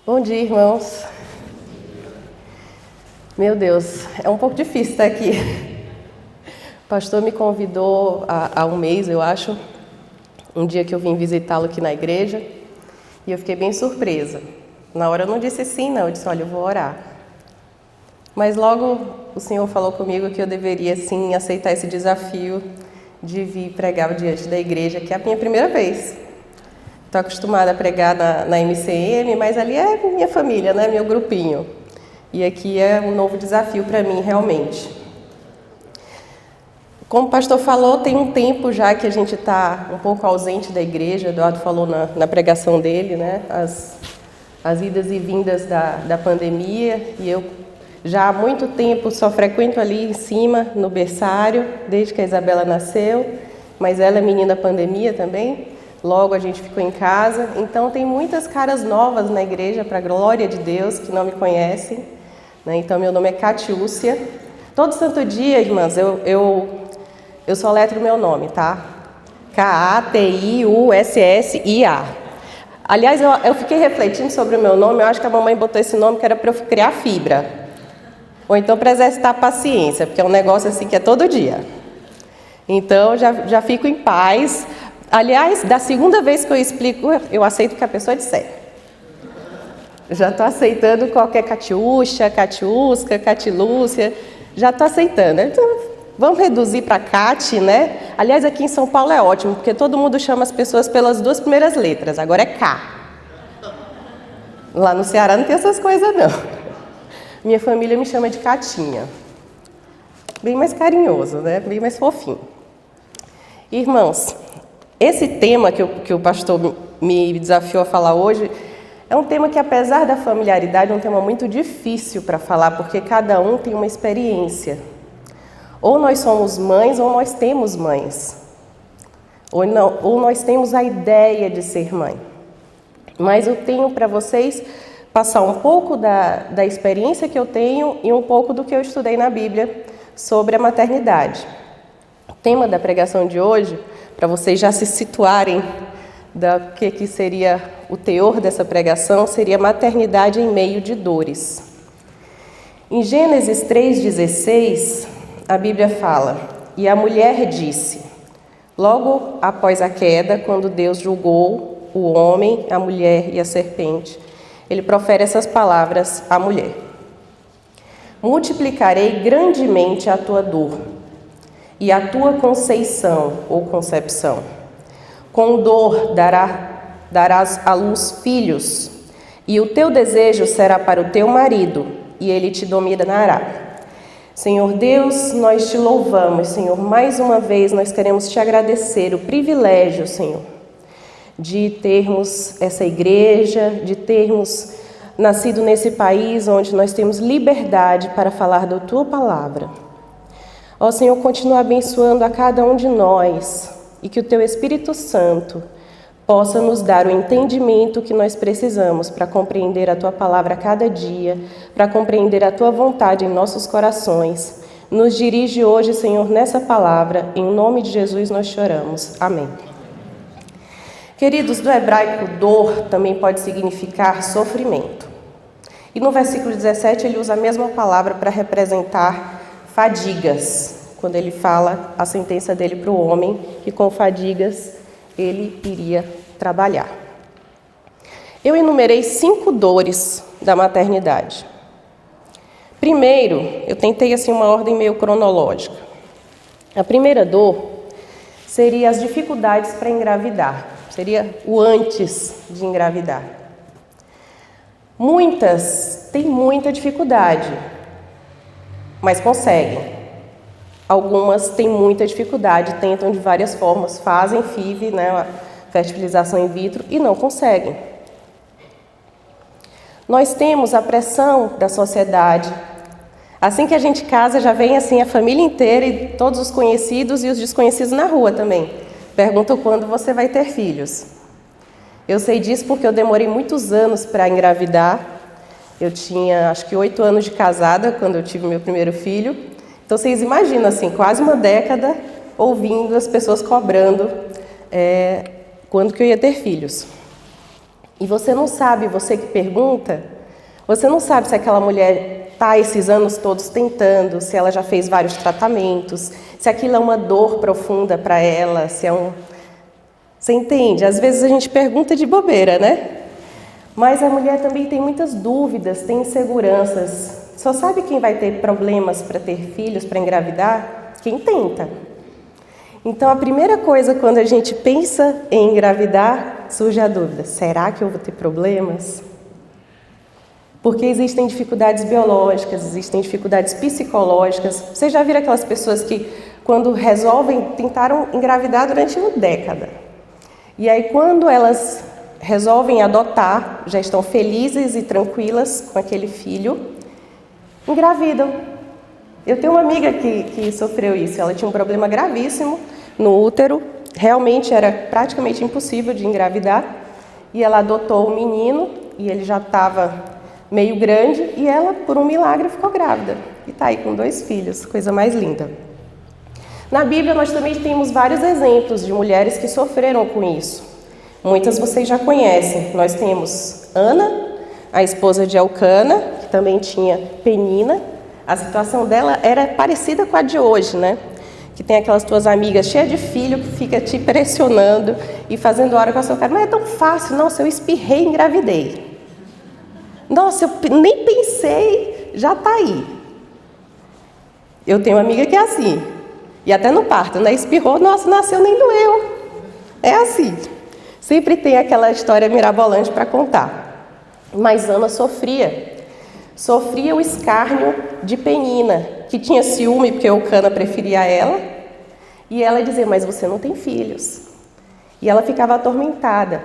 Bom dia, irmãos. Meu Deus, é um pouco difícil estar aqui. O pastor me convidou há um mês, eu acho, um dia que eu vim visitá-lo aqui na igreja, e eu fiquei bem surpresa. Na hora eu não disse sim, não, eu disse, olha, eu vou orar. Mas logo o Senhor falou comigo que eu deveria, sim, aceitar esse desafio de vir pregar diante da igreja, que é a minha primeira vez. Estou acostumada a pregar na MCM, mas ali é minha família, né? Meu grupinho. E aqui é um novo desafio para mim, realmente. Como o pastor falou, tem um tempo já que a gente está um pouco ausente da igreja. Eduardo falou na pregação dele, né? As idas e vindas da pandemia. E eu já há muito tempo só frequento ali em cima, no berçário, desde que a Isabela nasceu. Mas ela é menina pandemia também. Logo a gente ficou em casa, então tem muitas caras novas na igreja, para a glória de Deus, que não me conhecem, né? Então meu nome é Catiúcia. Todo santo dia, irmãs, eu soletro o meu nome, tá? K-A-T-I-U-S-S-I-A. Aliás, eu fiquei refletindo sobre o meu nome, eu acho que a mamãe botou esse nome que era para eu criar fibra. Ou então para exercitar a paciência, porque é um negócio assim que é todo dia. Então já fico em paz. Aliás, da segunda vez que eu explico, eu aceito o que a pessoa disser. Já estou aceitando qualquer Catiúcha, Catiusca, Catilúcia, já estou aceitando. Né? Então, vamos reduzir para Cati, né? Aliás, aqui em São Paulo é ótimo, porque todo mundo chama as pessoas pelas duas primeiras letras, agora é K. Lá no Ceará não tem essas coisas, não. Minha família me chama de Catinha. Bem mais carinhoso, né? Bem mais fofinho. Irmãos, esse tema que o pastor me desafiou a falar hoje é um tema que, apesar da familiaridade, é um tema muito difícil para falar, porque cada um tem uma experiência. Ou nós somos mães, ou nós temos mães. Ou nós temos a ideia de ser mãe. Mas eu tenho para vocês passar um pouco da experiência que eu tenho e um pouco do que eu estudei na Bíblia sobre a maternidade. O tema da pregação de hoje, para vocês já se situarem do que seria o teor dessa pregação, seria maternidade em meio de dores. Em Gênesis 3,16, a Bíblia fala, e a mulher disse, logo após a queda, quando Deus julgou o homem, a mulher e a serpente, ele profere essas palavras à mulher. Multiplicarei grandemente a tua dor e a tua conceição ou concepção. Com dor darás à luz filhos, e o teu desejo será para o teu marido, e ele te dominará. Senhor Deus, nós te louvamos, Senhor. Mais uma vez nós queremos te agradecer o privilégio, Senhor, de termos essa igreja, de termos nascido nesse país onde nós temos liberdade para falar da tua palavra. Ó Senhor, continua abençoando a cada um de nós e que o Teu Espírito Santo possa nos dar o entendimento que nós precisamos para compreender a Tua palavra a cada dia, para compreender a Tua vontade em nossos corações. Nos dirige hoje, Senhor, nessa palavra. Em nome de Jesus nós choramos. Amém. Queridos, do hebraico, dor também pode significar sofrimento. E no versículo 17 ele usa a mesma palavra para representar fadigas, quando ele fala a sentença dele para o homem, que com fadigas ele iria trabalhar. Eu enumerei 5 dores da maternidade. Primeiro, eu tentei assim uma ordem meio cronológica. A primeira dor seria as dificuldades para engravidar, seria o antes de engravidar. Muitas têm muita dificuldade, mas conseguem. Algumas têm muita dificuldade, tentam de várias formas, fazem FIV, né, a fertilização in vitro, e não conseguem. Nós temos a pressão da sociedade. Assim que a gente casa, já vem assim a família inteira e todos os conhecidos e os desconhecidos na rua também. Perguntam quando você vai ter filhos. Eu sei disso porque eu demorei muitos anos para engravidar. Eu tinha, acho que 8 anos de casada quando eu tive meu primeiro filho. Então, vocês imaginam, assim, quase uma década ouvindo as pessoas cobrando quando que eu ia ter filhos. E você não sabe, você que pergunta, você não sabe se aquela mulher está esses anos todos tentando, se ela já fez vários tratamentos, se aquilo é uma dor profunda para ela, se é um... Você entende? Às vezes a gente pergunta de bobeira, né? Mas a mulher também tem muitas dúvidas, tem inseguranças. Só sabe quem vai ter problemas para ter filhos, para engravidar? Quem tenta. Então, a primeira coisa quando a gente pensa em engravidar, surge a dúvida: será que eu vou ter problemas? Porque existem dificuldades biológicas, existem dificuldades psicológicas. Vocês já viram aquelas pessoas que, quando resolvem, tentaram engravidar durante uma década. E aí, quando elas resolvem adotar, já estão felizes e tranquilas com aquele filho, engravidam. Eu tenho uma amiga que sofreu isso. Ela tinha um problema gravíssimo no útero, realmente era praticamente impossível de engravidar, e ela adotou o menino, e ele já estava meio grande, e ela, por um milagre, ficou grávida. E está aí com 2 filhos, coisa mais linda. Na Bíblia, nós também temos vários exemplos de mulheres que sofreram com isso. Muitas vocês já conhecem. Nós temos Ana, a esposa de Elcana, que também tinha Penina. A situação dela era parecida com a de hoje, né? Que tem aquelas tuas amigas cheias de filho que fica te pressionando e fazendo hora com a sua cara. Mas é tão fácil. Nossa, eu espirrei e engravidei. Nossa, eu nem pensei, já está aí. Eu tenho uma amiga que é assim. E até no parto, né? Espirrou, nossa, nasceu, nem doeu. É assim. Sempre tem aquela história mirabolante para contar. Mas Ana sofria o escárnio de Penina, que tinha ciúme porque Elcana preferia ela, e ela dizia: mas você não tem filhos. E ela ficava atormentada.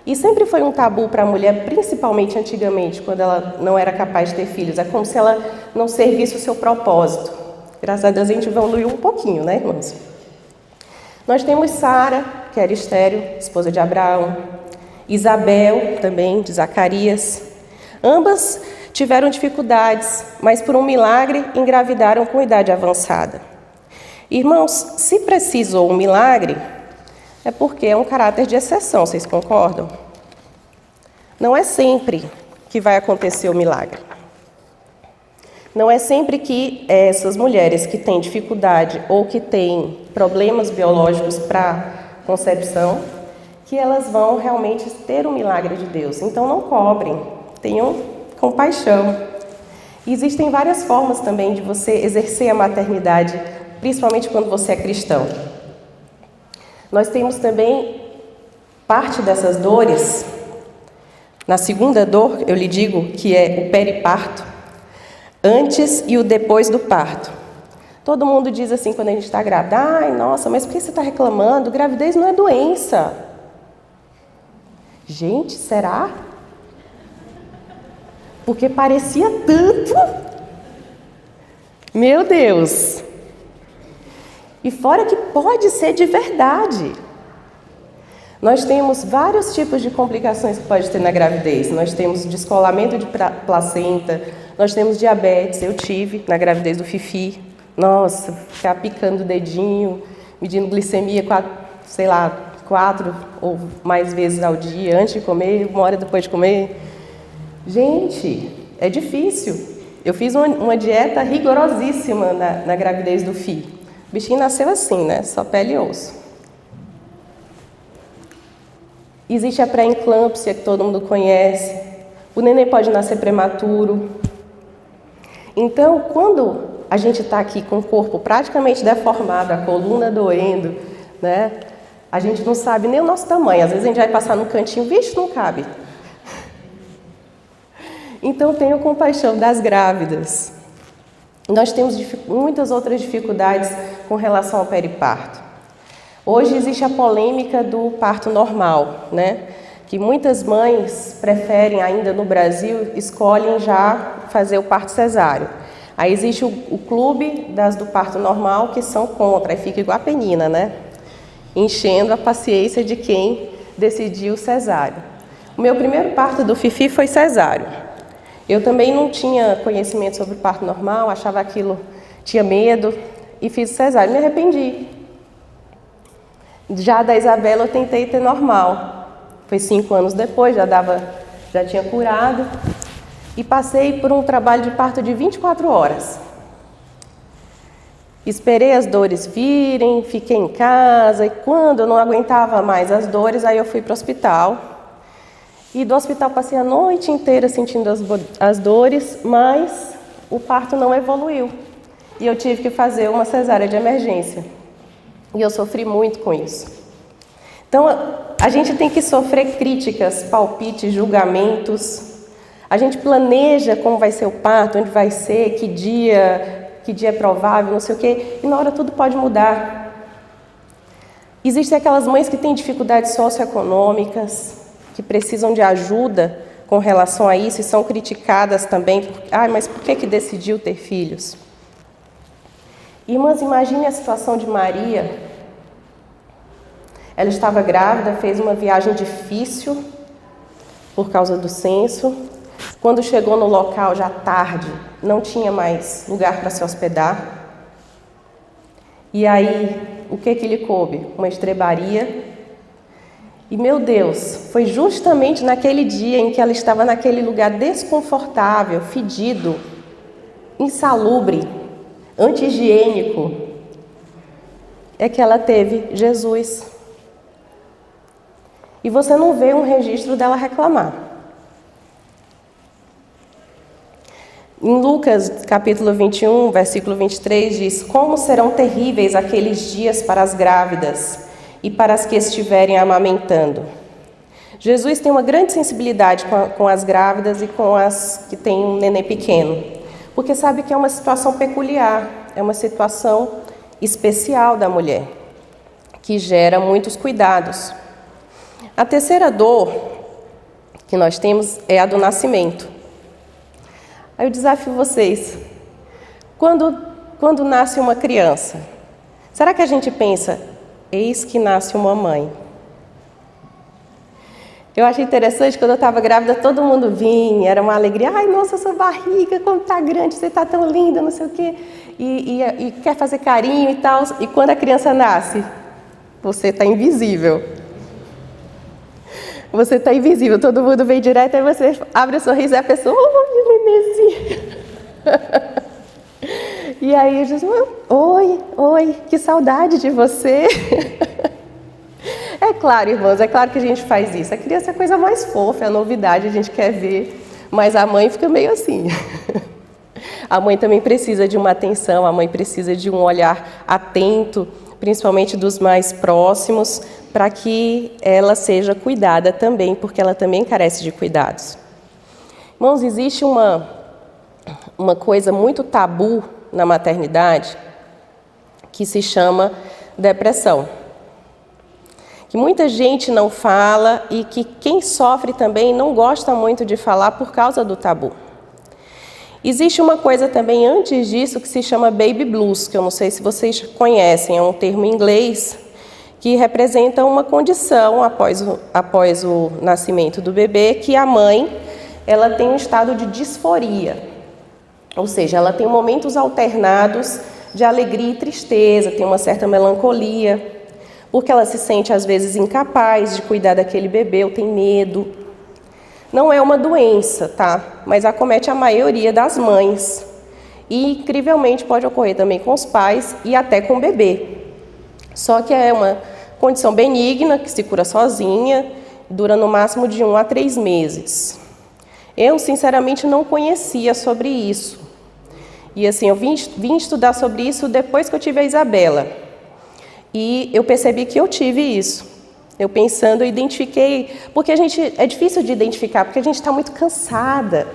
E sempre foi um tabu para a mulher, principalmente antigamente, quando ela não era capaz de ter filhos. É como se ela não servisse o seu propósito. Graças a Deus a gente evoluiu um pouquinho, né, irmãos? Nós temos Sara, que era estéril, esposa de Abraão. Isabel, também, de Zacarias. Ambas tiveram dificuldades, mas por um milagre engravidaram com idade avançada. Irmãos, se precisou um milagre, é porque é um caráter de exceção, vocês concordam? Não é sempre que vai acontecer o milagre. Não é sempre que essas mulheres que têm dificuldade ou que têm problemas biológicos para concepção, que elas vão realmente ter um milagre de Deus. Então não cobrem, tenham compaixão. E existem várias formas também de você exercer a maternidade, principalmente quando você é cristão. Nós temos também parte dessas dores. Na segunda dor, eu lhe digo que é o periparto, antes e o depois do parto. Todo mundo diz assim quando a gente está grávida: ai, nossa, mas por que você está reclamando? Gravidez não é doença. Gente, será? Porque parecia tanto. Meu Deus! E fora que pode ser de verdade. Nós temos vários tipos de complicações que pode ter na gravidez. Nós temos descolamento de placenta, nós temos diabetes, eu tive na gravidez do Fifi. Nossa, ficar picando o dedinho, medindo glicemia, 4 ou mais vezes ao dia, antes de comer, 1 hora depois de comer. Gente, é difícil. Eu fiz uma dieta rigorosíssima na gravidez do Fi. O bichinho nasceu assim, né? Só pele e osso. Existe a pré-eclâmpsia, que todo mundo conhece. O neném pode nascer prematuro. Então, quando a gente está aqui com o corpo praticamente deformado, a coluna doendo, né? A gente não sabe nem o nosso tamanho. Às vezes a gente vai passar num cantinho, vixe, não cabe. Então, tenham compaixão das grávidas. Nós temos muitas outras dificuldades com relação ao periparto. Hoje existe a polêmica do parto normal, né? Que muitas mães preferem, ainda no Brasil, escolhem já fazer o parto cesáreo. Aí existe o clube do parto normal que são contra, aí fica igual a Penina, né? Enchendo a paciência de quem decidiu cesáreo. O meu primeiro parto do Fifi foi cesáreo. Eu também não tinha conhecimento sobre o parto normal, achava aquilo, tinha medo e fiz cesáreo. Me arrependi. Já da Isabela eu tentei ter normal. Foi 5 anos depois, já tinha curado. E passei por um trabalho de parto de 24 horas. Esperei as dores virem, fiquei em casa, e quando eu não aguentava mais as dores, aí eu fui para o hospital. E do hospital passei a noite inteira sentindo as dores, mas o parto não evoluiu. E eu tive que fazer uma cesárea de emergência. E eu sofri muito com isso. Então, a gente tem que sofrer críticas, palpites, julgamentos. A gente planeja como vai ser o parto, onde vai ser, que dia é provável, não sei o quê. E na hora tudo pode mudar. Existem aquelas mães que têm dificuldades socioeconômicas, que precisam de ajuda com relação a isso e são criticadas também. Mas por que decidiu ter filhos? Irmãs, imagine a situação de Maria. Ela estava grávida, fez uma viagem difícil por causa do censo. Quando chegou no local, já tarde, não tinha mais lugar para se hospedar. E aí, o que lhe coube? Uma estrebaria. E, meu Deus, foi justamente naquele dia em que ela estava naquele lugar desconfortável, fedido, insalubre, anti-higiênico, é que ela teve Jesus. E você não vê um registro dela reclamar. Em Lucas, capítulo 21, versículo 23, diz: como serão terríveis aqueles dias para as grávidas e para as que estiverem amamentando. Jesus tem uma grande sensibilidade com as grávidas e com as que têm um neném pequeno, porque sabe que é uma situação peculiar, é uma situação especial da mulher, que gera muitos cuidados. A terceira dor que nós temos é a do nascimento. Aí eu desafio vocês, quando nasce uma criança, será que a gente pensa, eis que nasce uma mãe? Eu achei interessante, quando eu estava grávida, todo mundo vinha, era uma alegria. Ai, nossa, sua barriga, como está grande, você está tão linda, não sei o quê. E quer fazer carinho e tal. E quando a criança nasce, você está invisível. Você está invisível, todo mundo vem direto, aí você abre o sorriso e a pessoa, nenenzinho. E aí, Jesus, oi, que saudade de você. É claro, irmãos, é claro que a gente faz isso. A criança é a coisa mais fofa, é a novidade, a gente quer ver, mas a mãe fica meio assim. A mãe também precisa de uma atenção, a mãe precisa de um olhar atento, principalmente dos mais próximos, para que ela seja cuidada também, porque ela também carece de cuidados. Irmãos, existe uma coisa muito tabu na maternidade que se chama depressão, que muita gente não fala e que quem sofre também não gosta muito de falar por causa do tabu. Existe uma coisa também antes disso que se chama baby blues, que eu não sei se vocês conhecem, é um termo em inglês que representa uma condição após o nascimento do bebê, que a mãe ela tem um estado de disforia, ou seja, ela tem momentos alternados de alegria e tristeza, tem uma certa melancolia, porque ela se sente às vezes incapaz de cuidar daquele bebê ou tem medo. Não é uma doença, tá? Mas acomete a maioria das mães. E, incrivelmente, pode ocorrer também com os pais e até com o bebê. Só que é uma condição benigna, que se cura sozinha, dura no máximo de 1 a 3 meses. Eu, sinceramente, não conhecia sobre isso. E, assim, eu vim estudar sobre isso depois que eu tive a Isabela. E eu percebi que eu tive isso. Eu pensando, eu identifiquei, porque é difícil de identificar, porque a gente está muito cansada.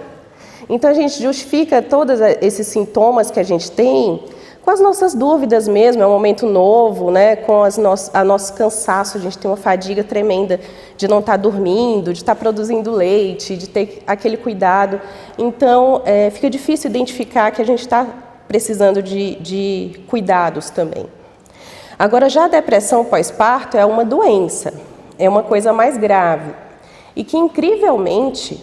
Então a gente justifica todos esses sintomas que a gente tem com as nossas dúvidas mesmo, é um momento novo, né? Com a nosso cansaço, a gente tem uma fadiga tremenda de não estar dormindo, de estar produzindo leite, de ter aquele cuidado. Então fica difícil identificar que a gente está precisando de cuidados também. Agora, já a depressão pós-parto é uma doença, é uma coisa mais grave e que, incrivelmente,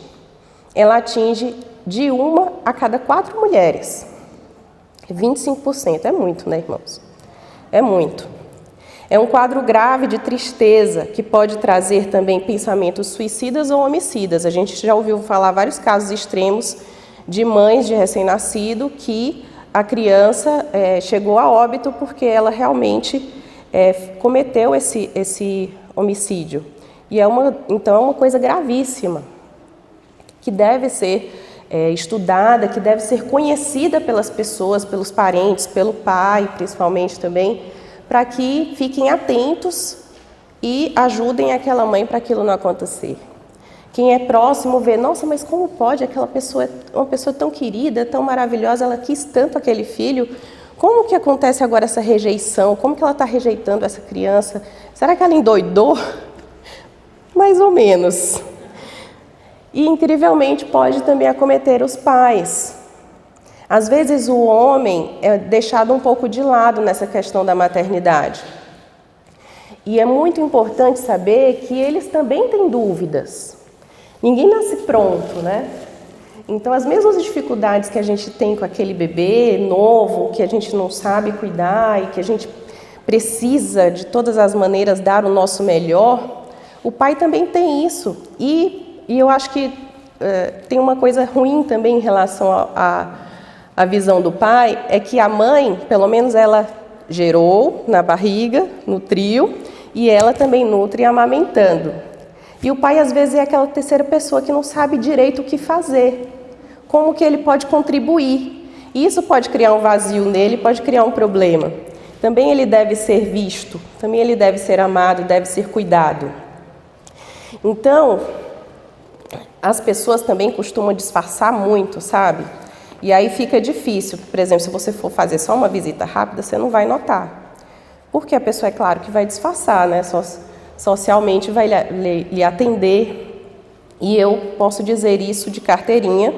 ela atinge de 1 a cada 4 mulheres. 25%, é muito, né, irmãos? É muito. É um quadro grave de tristeza que pode trazer também pensamentos suicidas ou homicidas. A gente já ouviu falar vários casos extremos de mães de recém-nascido que a criança chegou a óbito porque ela realmente cometeu esse homicídio. E então é uma coisa gravíssima, que deve ser estudada, que deve ser conhecida pelas pessoas, pelos parentes, pelo pai, principalmente também, para que fiquem atentos e ajudem aquela mãe para aquilo não acontecer. Quem é próximo vê, nossa, mas como pode aquela pessoa, uma pessoa tão querida, tão maravilhosa, ela quis tanto aquele filho, como que acontece agora essa rejeição? Como que ela está rejeitando essa criança? Será que ela endoidou? Mais ou menos. E, incrivelmente, pode também acometer os pais. Às vezes, o homem é deixado um pouco de lado nessa questão da maternidade. E é muito importante saber que eles também têm dúvidas. Ninguém nasce pronto, né? Então, as mesmas dificuldades que a gente tem com aquele bebê novo, que a gente não sabe cuidar e que a gente precisa, de todas as maneiras, dar o nosso melhor, o pai também tem isso. E eu acho que tem uma coisa ruim também em relação à visão do pai, é que a mãe, pelo menos ela gerou na barriga, nutriu, e ela também nutre amamentando. E o pai, às vezes, é aquela terceira pessoa que não sabe direito o que fazer. Como que ele pode contribuir? E isso pode criar um vazio nele, pode criar um problema. Também ele deve ser visto, também ele deve ser amado, deve ser cuidado. Então, as pessoas também costumam disfarçar muito, sabe? E aí fica difícil. Por exemplo, se você for fazer só uma visita rápida, você não vai notar. Porque a pessoa, é claro, que vai disfarçar, né? Socialmente vai lhe atender. E eu posso dizer isso de carteirinha,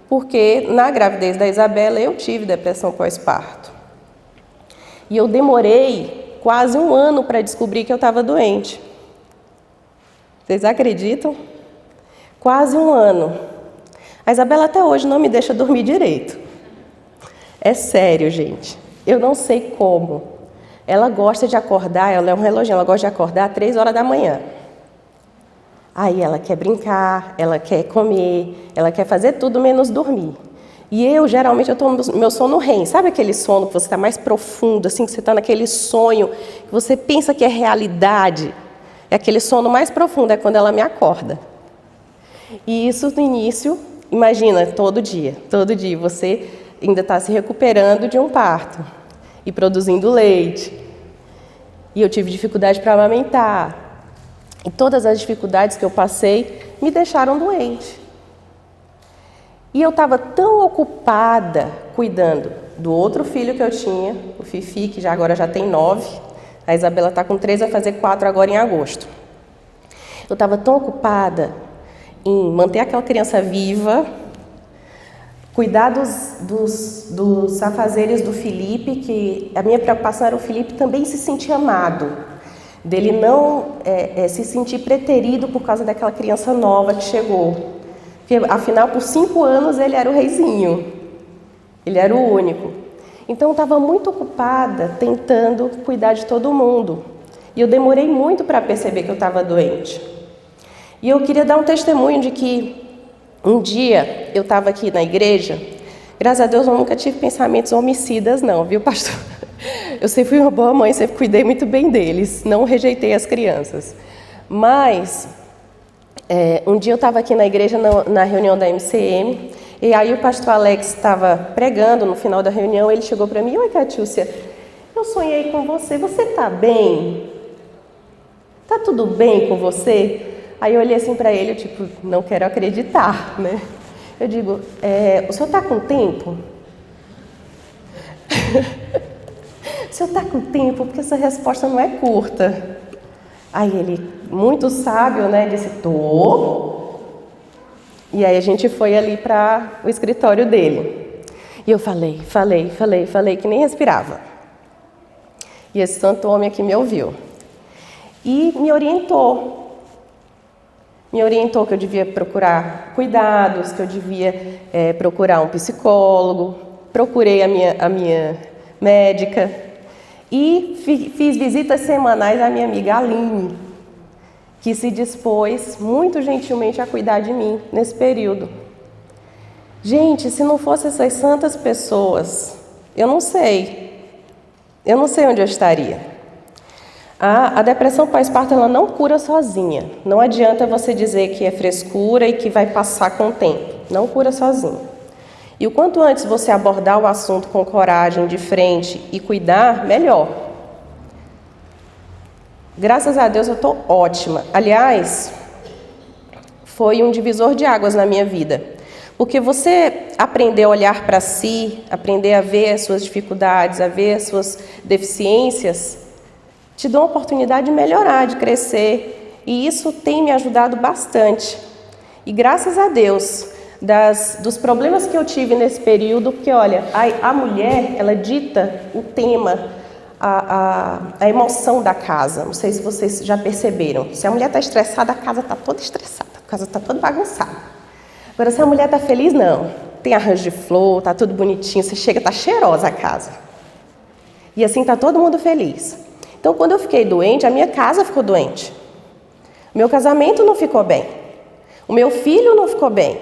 porque na gravidez da Isabela eu tive depressão pós-parto. E eu demorei quase 1 ano para descobrir que eu estava doente. Vocês acreditam? Quase 1 ano. A Isabela até hoje não me deixa dormir direito. É sério, gente. Eu não sei como. Ela gosta de acordar, ela é um reloginho, ela gosta de acordar às 3 horas da manhã. Aí ela quer brincar, ela quer comer, ela quer fazer tudo menos dormir. E eu, geralmente, eu estou no meu sono REM. Sabe aquele sono que você está mais profundo, assim, que você está naquele sonho, que você pensa que é realidade? É aquele sono mais profundo, é quando ela me acorda. E isso no início, imagina, todo dia, você ainda está se recuperando de um parto e produzindo leite. E eu tive dificuldade para amamentar. E todas as dificuldades que eu passei me deixaram doente. E eu estava tão ocupada cuidando do outro filho que eu tinha, o Fifi, que agora já tem 9. A Isabela está com 3, vai fazer 4 agora em agosto. Eu estava tão ocupada em manter aquela criança viva, cuidar dos afazeres do Felipe, que a minha preocupação era o Felipe também se sentir amado, dele não se sentir preterido por causa daquela criança nova que chegou. Porque, afinal, por 5 anos ele era o reizinho, ele era o único. Então eu estava muito ocupada tentando cuidar de todo mundo. E eu demorei muito para perceber que eu estava doente. E eu queria dar um testemunho de que um dia eu estava aqui na igreja. Graças a Deus eu nunca tive pensamentos homicidas não, viu, pastor? Eu sempre fui uma boa mãe, sempre cuidei muito bem deles, não rejeitei as crianças. Mas um dia eu estava aqui na igreja na reunião da MCM, e aí o pastor Alex estava pregando no final da reunião, ele chegou para mim: oi, Catiúcia, eu sonhei com você, você está bem? Está tudo bem com você? Aí eu olhei assim para ele, tipo, não quero acreditar, né? Eu digo, o senhor está com tempo? O senhor está com tempo? Porque essa resposta não é curta. Aí ele, muito sábio, né, disse, tô. E aí a gente foi ali para o escritório dele. E eu falei, que nem respirava. E esse santo homem aqui me ouviu. E me orientou. Me orientou que eu devia procurar cuidados, que eu devia procurar um psicólogo. Procurei a minha médica. E fiz visitas semanais à minha amiga Aline, que se dispôs muito gentilmente a cuidar de mim nesse período. Gente, se não fossem essas santas pessoas, eu não sei onde eu estaria. A depressão pós-parto, ela não cura sozinha. Não adianta você dizer que é frescura e que vai passar com o tempo. Não cura sozinha. E o quanto antes você abordar o assunto com coragem, de frente e cuidar, melhor. Graças a Deus eu estou ótima. Aliás, foi um divisor de águas na minha vida. Porque você aprender a olhar para si, aprender a ver as suas dificuldades, a ver as suas deficiências, te dá uma oportunidade de melhorar, de crescer. E isso tem me ajudado bastante. E graças a Deus, dos problemas que eu tive nesse período, porque olha, a mulher, ela dita o tema, a emoção da casa. Não sei se vocês já perceberam. Se a mulher está estressada, a casa está toda estressada, a casa está toda bagunçada. Agora, se a mulher está feliz, não. Tem arranjo de flor, está tudo bonitinho, você chega, está cheirosa a casa. E assim está todo mundo feliz. Então, quando eu fiquei doente, a minha casa ficou doente. O meu casamento não ficou bem. O meu filho não ficou bem.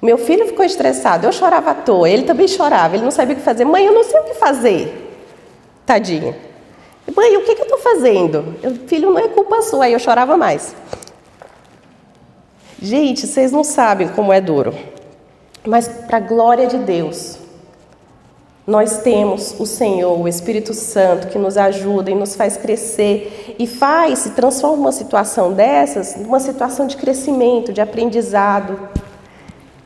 O meu filho ficou estressado, eu chorava à toa, ele também chorava, ele não sabia o que fazer. Mãe, eu não sei o que fazer. Tadinho. Mãe, o que eu estou fazendo? Filho, não é culpa sua. Aí eu chorava mais. Gente, vocês não sabem como é duro. Mas, para a glória de Deus, nós temos o Senhor, o Espírito Santo, que nos ajuda e nos faz crescer e transforma uma situação dessas numa situação de crescimento, de aprendizado.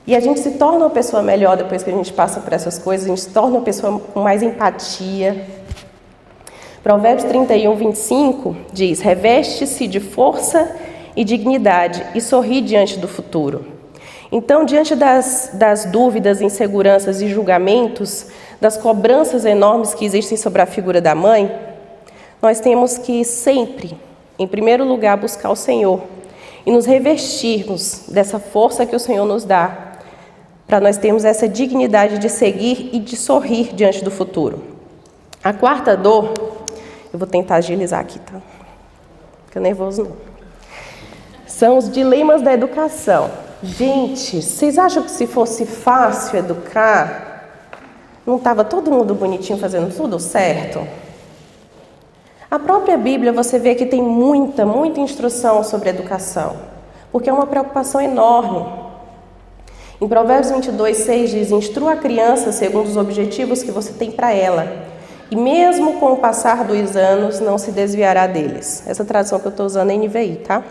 E a gente se torna uma pessoa melhor depois que a gente passa por essas coisas, a gente se torna uma pessoa com mais empatia. Provérbios 31, 25 diz: reveste-se de força e dignidade e sorri diante do futuro. Então, diante das dúvidas, inseguranças e julgamentos, das cobranças enormes que existem sobre a figura da mãe, nós temos que sempre, em primeiro lugar, buscar o Senhor e nos revestirmos dessa força que o Senhor nos dá, para nós termos essa dignidade de seguir e de sorrir diante do futuro. A quarta dor, eu vou tentar agilizar aqui, tá? Fica nervoso não. São os dilemas da educação. Gente, vocês acham que se fosse fácil educar, não estava todo mundo bonitinho fazendo tudo certo? A própria Bíblia, você vê que tem muita instrução sobre educação, porque é uma preocupação enorme. Em Provérbios 22, 6 diz: instrua a criança segundo os objetivos que você tem para ela, e mesmo com o passar dos anos não se desviará deles. Essa tradução que eu estou usando é NVI, tá?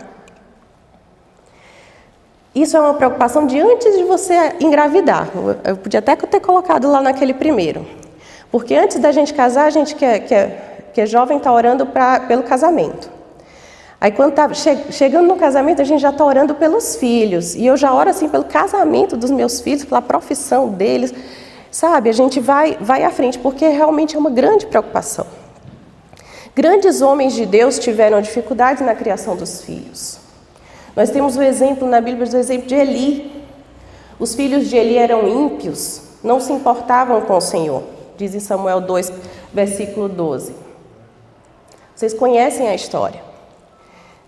Isso é uma preocupação de antes de você engravidar. Eu podia até ter colocado lá naquele primeiro. Porque antes da gente casar, a gente que é jovem está orando pelo casamento. Aí quando está chegando no casamento, a gente já está orando pelos filhos. E eu já oro assim pelo casamento dos meus filhos, pela profissão deles. Sabe, a gente vai à frente, porque realmente é uma grande preocupação. Grandes homens de Deus tiveram dificuldades na criação dos filhos. Nós temos o exemplo na Bíblia, o exemplo de Eli. Os filhos de Eli eram ímpios, não se importavam com o Senhor. Diz em Samuel 2, versículo 12. Vocês conhecem a história.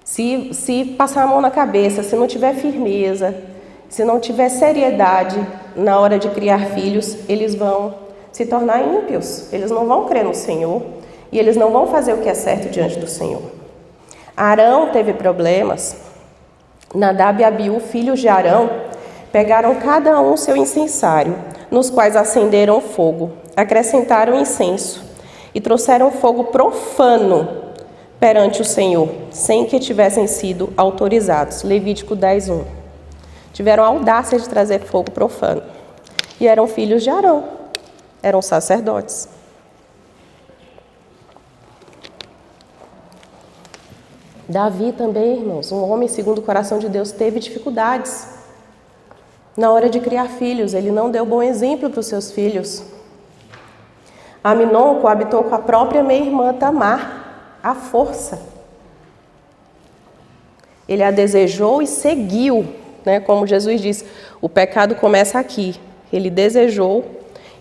Se passar a mão na cabeça, se não tiver firmeza, se não tiver seriedade na hora de criar filhos, eles vão se tornar ímpios. Eles não vão crer no Senhor e eles não vão fazer o que é certo diante do Senhor. Arão teve problemas. Nadab e Abiú, filhos de Arão, pegaram cada um seu incensário, nos quais acenderam fogo, acrescentaram incenso e trouxeram fogo profano perante o Senhor, sem que tivessem sido autorizados. Levítico 10:1. Tiveram a audácia de trazer fogo profano. E eram filhos de Arão, eram sacerdotes. Davi também, irmãos, um homem segundo o coração de Deus, teve dificuldades na hora de criar filhos. Ele não deu bom exemplo para os seus filhos. Aminon coabitou com a própria meia-irmã Tamar, à força. Ele a desejou e seguiu, né? Como Jesus diz, o pecado começa aqui. Ele desejou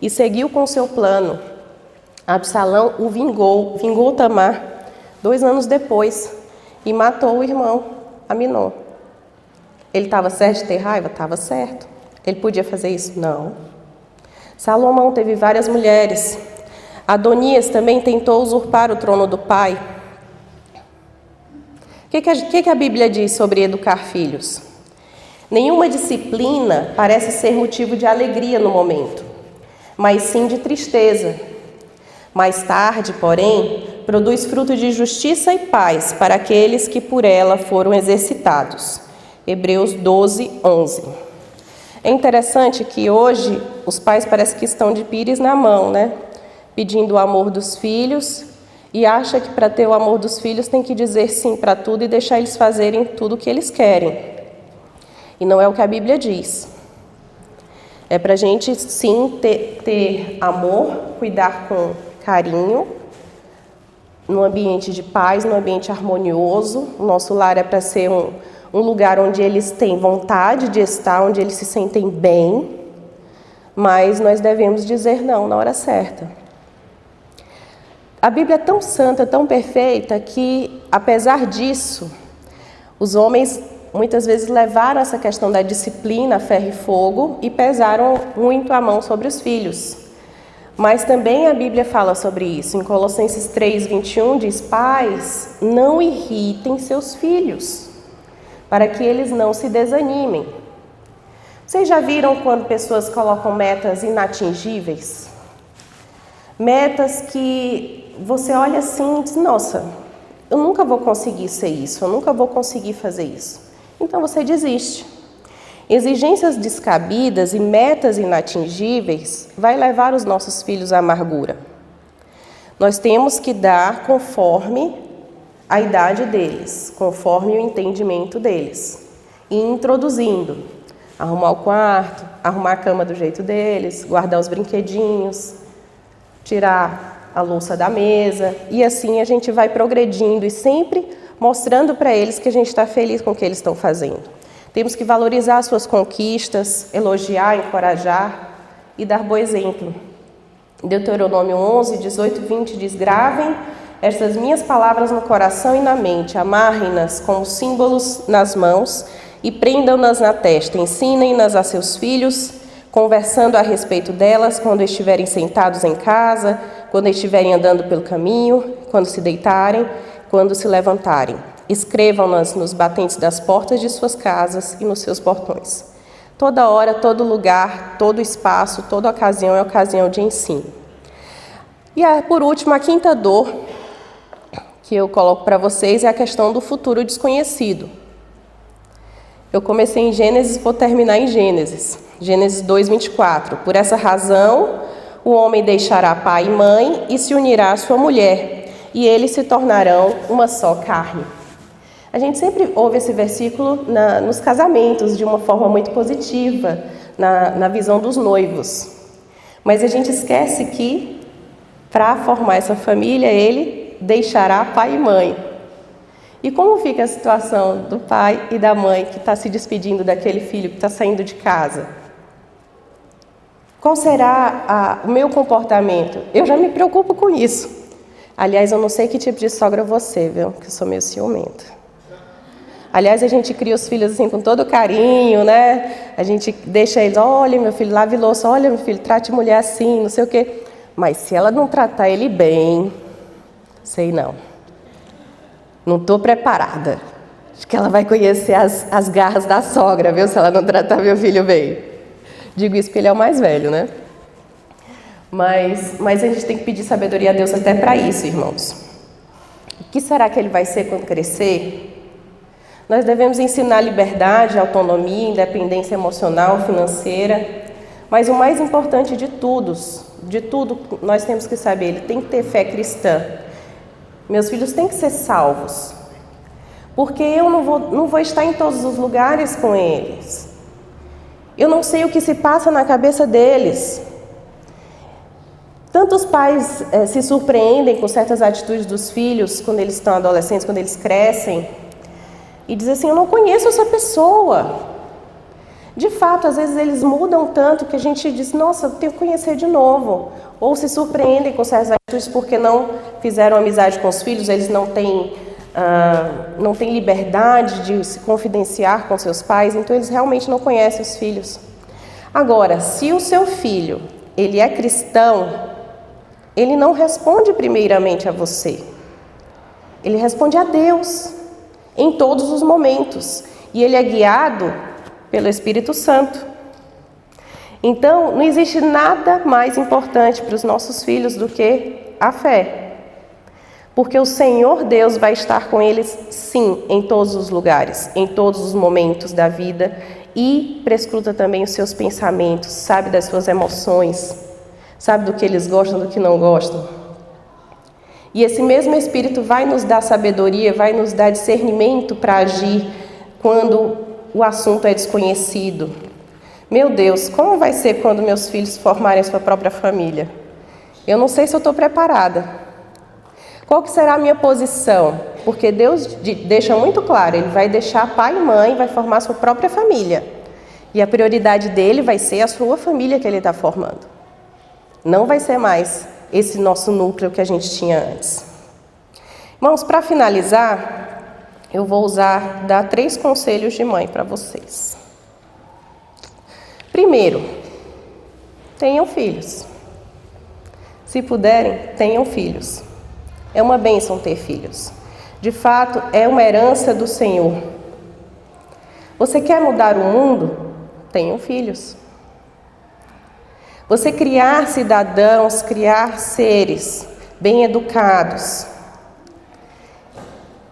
e seguiu com o seu plano. Absalão o vingou Tamar 2 anos depois e matou o irmão Aminon. Ele estava certo de ter raiva? Estava certo. Ele podia fazer isso? Não. Salomão teve várias mulheres. Adonias também tentou usurpar o trono do pai. O que a Bíblia diz sobre educar filhos? Nenhuma disciplina parece ser motivo de alegria no momento, mas sim de tristeza. Mais tarde, porém, produz fruto de justiça e paz para aqueles que por ela foram exercitados. Hebreus 12, 11. É interessante que hoje os pais parecem que estão de pires na mão, né? Pedindo o amor dos filhos e acha que para ter o amor dos filhos tem que dizer sim para tudo e deixar eles fazerem tudo o que eles querem. E não é o que a Bíblia diz. É para a gente sim ter amor, cuidar com carinho, num ambiente de paz, num ambiente harmonioso. O nosso lar é para ser um lugar onde eles têm vontade de estar, onde eles se sentem bem, mas nós devemos dizer não na hora certa. A Bíblia é tão santa, tão perfeita, que, apesar disso, os homens muitas vezes levaram essa questão da disciplina a ferro e fogo e pesaram muito a mão sobre os filhos. Mas também a Bíblia fala sobre isso. Em Colossenses 3, 21 diz: pais, não irritem seus filhos, para que eles não se desanimem. Vocês já viram quando pessoas colocam metas inatingíveis? Metas que você olha assim e diz: nossa, eu nunca vou conseguir ser isso, eu nunca vou conseguir fazer isso. Então você desiste. Exigências descabidas e metas inatingíveis vai levar os nossos filhos à amargura. Nós temos que dar conforme a idade deles, conforme o entendimento deles. E introduzindo, arrumar o quarto, arrumar a cama do jeito deles, guardar os brinquedinhos, tirar a louça da mesa, e assim a gente vai progredindo e sempre mostrando para eles que a gente está feliz com o que eles estão fazendo. Temos que valorizar as suas conquistas, elogiar, encorajar e dar bom exemplo. Deuteronômio 11, 18 e 20 diz: gravem estas minhas palavras no coração e na mente, amarrem-nas como símbolos nas mãos e prendam-nas na testa, ensinem-nas a seus filhos, conversando a respeito delas quando estiverem sentados em casa, quando estiverem andando pelo caminho, quando se deitarem, quando se levantarem. Escrevam-nas nos batentes das portas de suas casas e nos seus portões. Toda hora, todo lugar, todo espaço, toda ocasião é ocasião de ensino. E por último, a quinta dor que eu coloco para vocês é a questão do futuro desconhecido. Eu comecei em Gênesis, vou terminar em Gênesis. Gênesis 2, 24. Por essa razão, o homem deixará pai e mãe e se unirá à sua mulher, e eles se tornarão uma só carne. A gente sempre ouve esse versículo nos casamentos de uma forma muito positiva, na visão dos noivos. Mas a gente esquece que, para formar essa família, ele deixará pai e mãe. E como fica a situação do pai e da mãe que está se despedindo daquele filho que está saindo de casa? Qual será o meu comportamento? Eu já me preocupo com isso. Aliás, eu não sei que tipo de sogra você, viu? Porque eu sou meio ciumenta. Aliás, a gente cria os filhos assim com todo carinho, né? A gente deixa eles: olha, meu filho, lave louça, olha, meu filho, trate mulher assim, não sei o quê. Mas se ela não tratar ele bem, sei não. Não estou preparada. Acho que ela vai conhecer as garras da sogra, viu? Se ela não tratar meu filho bem. Digo isso porque ele é o mais velho, né? Mas a gente tem que pedir sabedoria a Deus até para isso, irmãos. O que será que ele vai ser quando crescer? Nós devemos ensinar liberdade, autonomia, independência emocional, financeira. Mas o mais importante de tudo, nós temos que saber, ele tem que ter fé cristã. Meus filhos têm que ser salvos. Porque eu não vou estar em todos os lugares com eles. Eu não sei o que se passa na cabeça deles. Tantos pais se surpreendem com certas atitudes dos filhos quando eles estão adolescentes, quando eles crescem. E dizem assim: eu não conheço essa pessoa. De fato, às vezes eles mudam tanto que a gente diz, nossa, eu tenho que conhecer de novo. Ou se surpreendem com certas atitudes porque não fizeram amizade com os filhos, eles não têm liberdade de se confidenciar com seus pais, então eles realmente não conhecem os filhos. Agora, se o seu filho, ele é cristão, ele não responde primeiramente a você. Ele responde a Deus em todos os momentos. E ele é guiado pelo Espírito Santo. Então, não existe nada mais importante para os nossos filhos do que a fé. Porque o Senhor Deus vai estar com eles, sim, em todos os lugares, em todos os momentos da vida, e prescruta também os seus pensamentos, sabe das suas emoções, sabe do que eles gostam, do que não gostam. E esse mesmo Espírito vai nos dar sabedoria, vai nos dar discernimento para agir quando o assunto é desconhecido. Meu Deus, como vai ser quando meus filhos formarem a sua própria família? Eu não sei se eu estou preparada. Qual que será a minha posição? Porque Deus deixa muito claro, Ele vai deixar pai e mãe, vai formar a sua própria família. E a prioridade dele vai ser a sua família que Ele está formando. Não vai ser mais esse nosso núcleo que a gente tinha antes. Irmãos, para finalizar, eu vou dar 3 conselhos de mãe para vocês. Primeiro, tenham filhos. Se puderem, tenham filhos. É uma bênção ter filhos. De fato, é uma herança do Senhor. Você quer mudar o mundo? Tenham filhos. Você criar cidadãos, criar seres bem educados,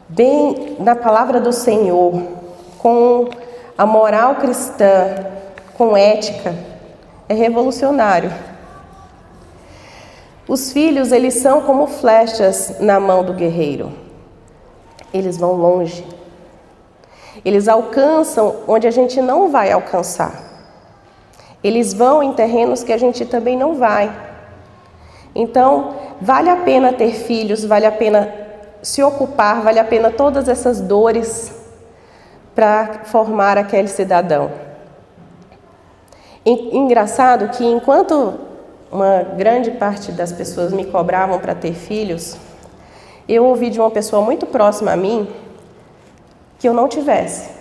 bem na palavra do Senhor, com a moral cristã, com ética, é revolucionário. Os filhos, eles são como flechas na mão do guerreiro. Eles vão longe. Eles alcançam onde a gente não vai alcançar. Eles vão em terrenos que a gente também não vai. Então, vale a pena ter filhos, vale a pena se ocupar, vale a pena todas essas dores para formar aquele cidadão. Engraçado que enquanto uma grande parte das pessoas me cobravam para ter filhos, eu ouvi de uma pessoa muito próxima a mim que eu não tivesse.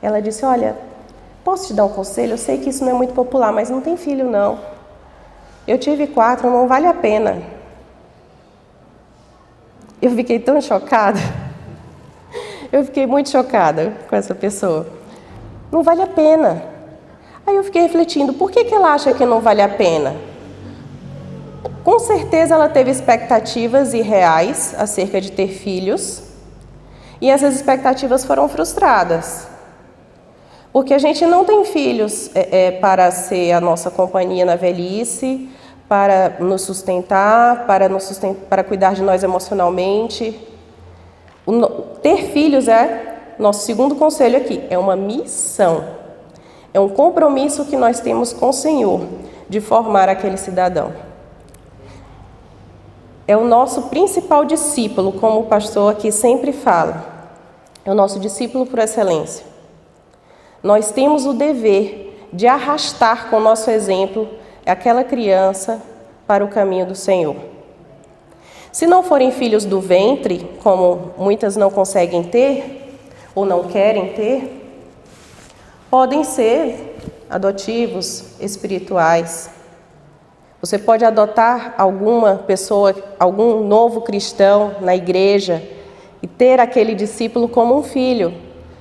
Ela disse, olha, posso te dar um conselho? Eu sei que isso não é muito popular, mas não tem filho não. Eu tive 4, não vale a pena. Eu fiquei tão chocada. Eu fiquei muito chocada com essa pessoa. Não vale a pena. Aí eu fiquei refletindo, por que ela acha que não vale a pena? Com certeza ela teve expectativas irreais acerca de ter filhos, e essas expectativas foram frustradas. Porque a gente não tem filhos para ser a nossa companhia na velhice, para nos sustentar, para cuidar de nós emocionalmente. Ter filhos nosso segundo conselho aqui, é uma missão. É um compromisso que nós temos com o Senhor de formar aquele cidadão. É o nosso principal discípulo, como o pastor aqui sempre fala. É o nosso discípulo por excelência. Nós temos o dever de arrastar com o nosso exemplo aquela criança para o caminho do Senhor. Se não forem filhos do ventre, como muitas não conseguem ter ou não querem ter, podem ser adotivos espirituais. Você pode adotar alguma pessoa, algum novo cristão na igreja e ter aquele discípulo como um filho,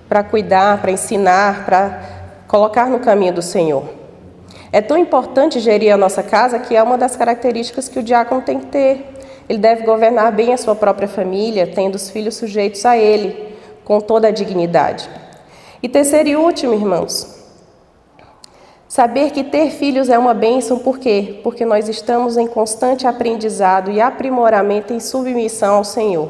para cuidar, para ensinar, para colocar no caminho do Senhor. É tão importante gerir a nossa casa que é uma das características que o diácono tem que ter. Ele deve governar bem a sua própria família, tendo os filhos sujeitos a ele, com toda a dignidade. E terceiro e último, irmãos, saber que ter filhos é uma bênção, por quê? Porque nós estamos em constante aprendizado e aprimoramento em submissão ao Senhor.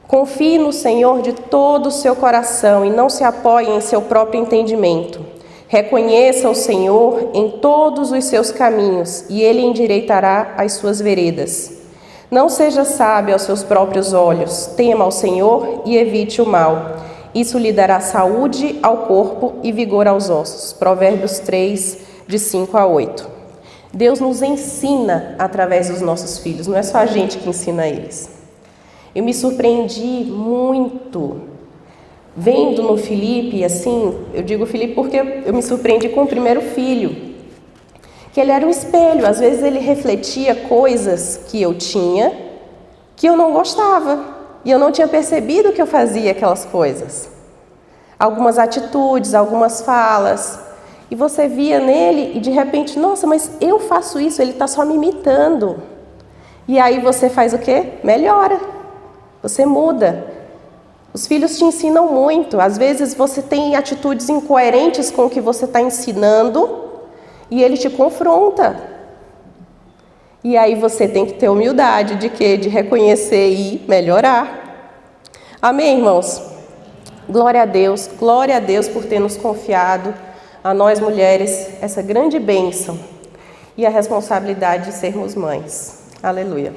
Confie no Senhor de todo o seu coração e não se apoie em seu próprio entendimento. Reconheça o Senhor em todos os seus caminhos e Ele endireitará as suas veredas. Não seja sábio aos seus próprios olhos, tema ao Senhor e evite o mal. Isso lhe dará saúde ao corpo e vigor aos ossos. Provérbios 3, de 5 a 8. Deus nos ensina através dos nossos filhos, não é só a gente que ensina eles. Eu me surpreendi muito vendo no Felipe, assim, eu digo Felipe porque eu me surpreendi com o primeiro filho, que ele era um espelho. Às vezes ele refletia coisas que eu tinha, que eu não gostava, e eu não tinha percebido que eu fazia aquelas coisas. Algumas atitudes, algumas falas, e você via nele e de repente, nossa, mas eu faço isso, ele está só me imitando. E aí você faz o quê? Melhora, você muda. Os filhos te ensinam muito. Às vezes você tem atitudes incoerentes com o que você está ensinando e ele te confronta. E aí você tem que ter humildade de quê? De reconhecer e melhorar. Amém, irmãos? Glória a Deus por ter nos confiado, a nós mulheres, essa grande bênção e a responsabilidade de sermos mães. Aleluia.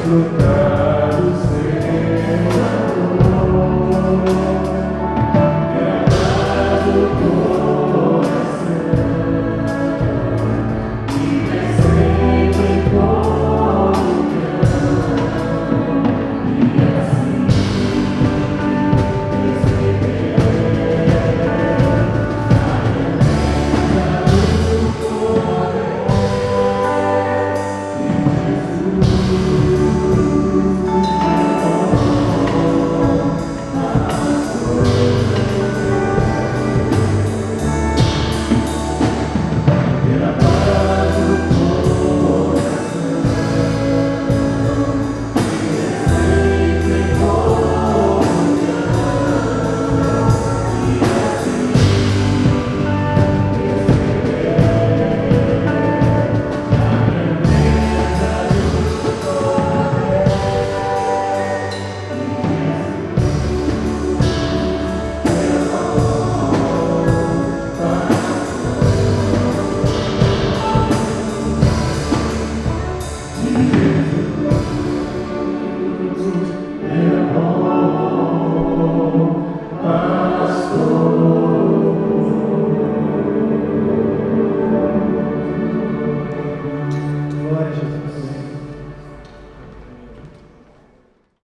Lugar.